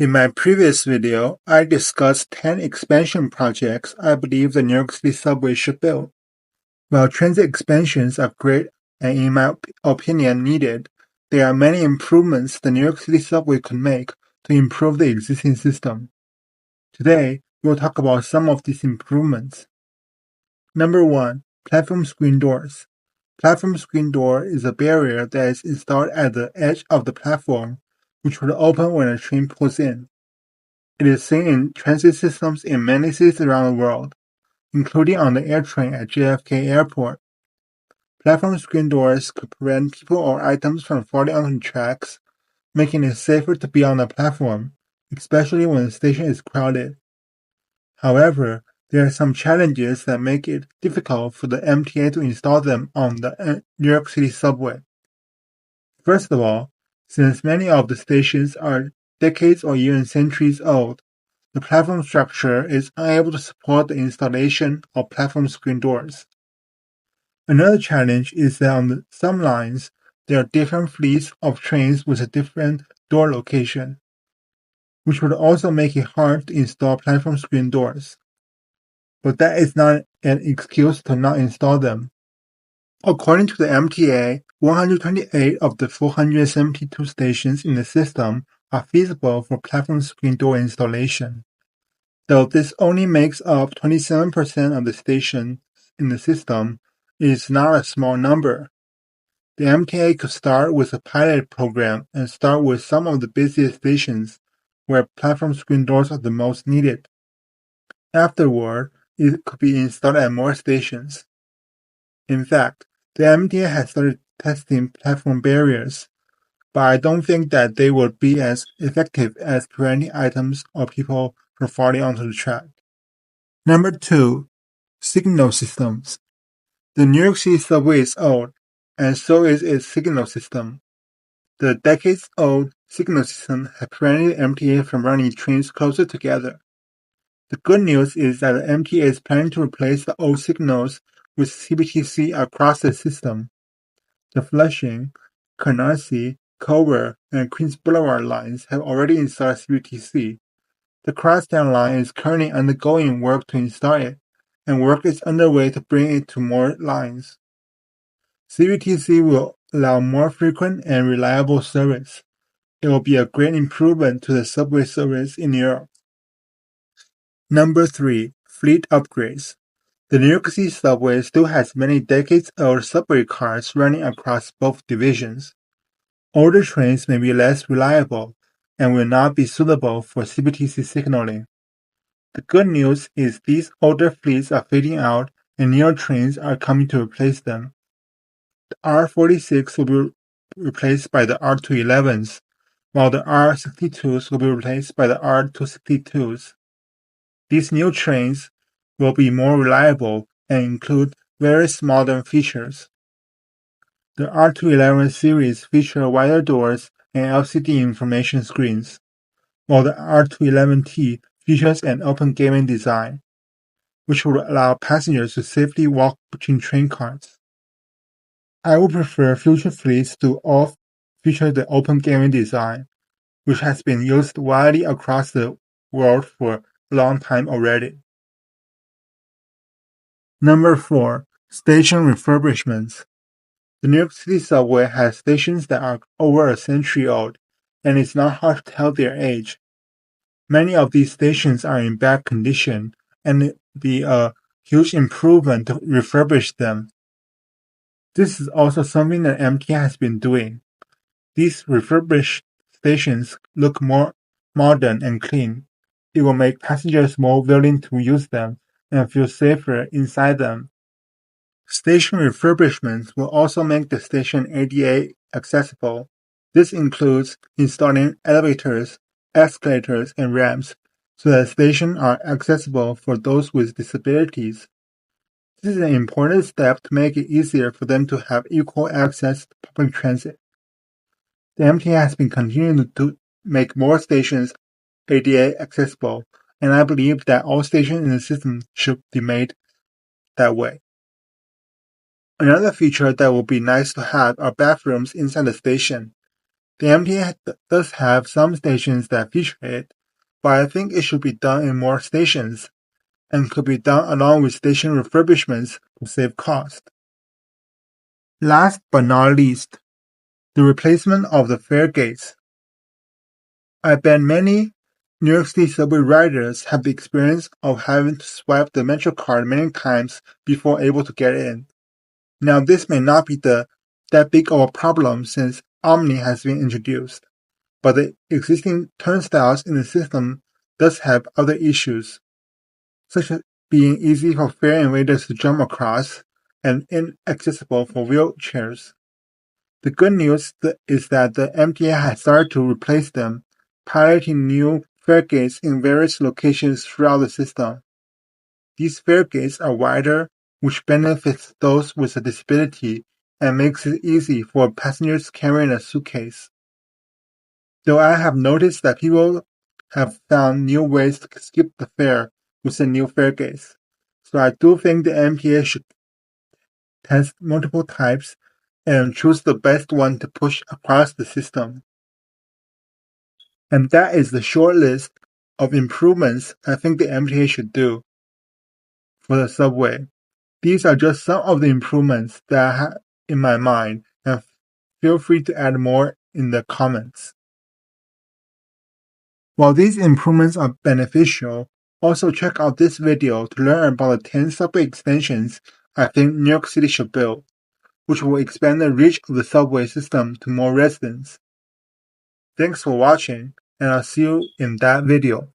In my previous video, I discussed 10 expansion projects I believe the New York City Subway should build. While transit expansions are great and in my opinion needed, there are many improvements the New York City Subway could make to improve the existing system. Today, we'll talk about some of these improvements. Number 1. Platform screen doors. Platform screen door is a barrier that is installed at the edge of the platform, which will open when a train pulls in. It is seen in transit systems in many cities around the world, including on the AirTrain at JFK Airport. Platform screen doors could prevent people or items from falling onto tracks, making it safer to be on the platform, especially when the station is crowded. However, there are some challenges that make it difficult for the MTA to install them on the New York City Subway. First of all, since many of the stations are decades or even centuries old, the platform structure is unable to support the installation of platform screen doors. Another challenge is that on some lines, there are different fleets of trains with a different door location, which would also make it hard to install platform screen doors. But that is not an excuse to not install them. According to the MTA, 128 of the 472 stations in the system are feasible for platform screen door installation. Though this only makes up 27% of the stations in the system, it is not a small number. The MTA could start with a pilot program and start with some of the busiest stations where platform screen doors are the most needed. Afterward, it could be installed at more stations. In fact, the MTA has started testing platform barriers, but I don't think that they would be as effective as preventing items or people from falling onto the track. Number 2. Signal systems. The New York City Subway is old, and so is its signal system. The decades-old signal system has prevented the MTA from running trains closer together. The good news is that the MTA is planning to replace the old signals with CBTC across the system. The Flushing, Canarsie, Culver, and Queens Boulevard lines have already installed CBTC. The Crosstown line is currently undergoing work to install it, and work is underway to bring it to more lines. CBTC will allow more frequent and reliable service. It will be a great improvement to the subway service in New York. Number 3. Fleet upgrades. The New York City Subway still has many decades-old subway cars running across both divisions. Older trains may be less reliable and will not be suitable for CBTC signaling. The good news is these older fleets are fading out and newer trains are coming to replace them. The R46 will be replaced by the R211s, while the R62s will be replaced by the R262s. These new trains will be more reliable and include various modern features. The R211 series feature wider doors and LCD information screens, while the R211T features an open gaming design, which will allow passengers to safely walk between train cars. I would prefer future fleets to all feature the open gaming design, which has been used widely across the world for a long time already. Number 4. Station refurbishments. The New York City Subway has stations that are over a century old, and it's not hard to tell their age. Many of these stations are in bad condition, and it would be a huge improvement to refurbish them. This is also something that MTA has been doing. These refurbished stations look more modern and clean. It will make passengers more willing to use them and feel safer inside them. Station refurbishments will also make the station ADA accessible. This includes installing elevators, escalators, and ramps so that stations are accessible for those with disabilities. This is an important step to make it easier for them to have equal access to public transit. The MTA has been continuing to make more stations ADA accessible, and I believe that all stations in the system should be made that way. Another feature that would be nice to have are bathrooms inside the station. The MTA does have some stations that feature it, but I think it should be done in more stations, and could be done along with station refurbishments to save cost. Last but not least, the replacement of the fare gates. I bet many New York City subway riders have the experience of having to swipe the Metro card many times before able to get in. Now this may not be that big of a problem since Omni has been introduced, but the existing turnstiles in the system does have other issues, such as being easy for fare invaders to jump across and inaccessible for wheelchairs. The good news is that the MTA has started to replace them, piloting new fare gates in various locations throughout the system. These fare gates are wider, which benefits those with a disability and makes it easy for passengers carrying a suitcase. Though I have noticed that people have found new ways to skip the fare with the new fare gates, so I do think the MTA should test multiple types and choose the best one to push across the system. And that is the short list of improvements I think the MTA should do for the subway. These are just some of the improvements that I have in my mind, and feel free to add more in the comments. While these improvements are beneficial, also check out this video to learn about the 10 subway extensions I think New York City should build, which will expand the reach of the subway system to more residents. Thanks for watching, and I'll see you in that video.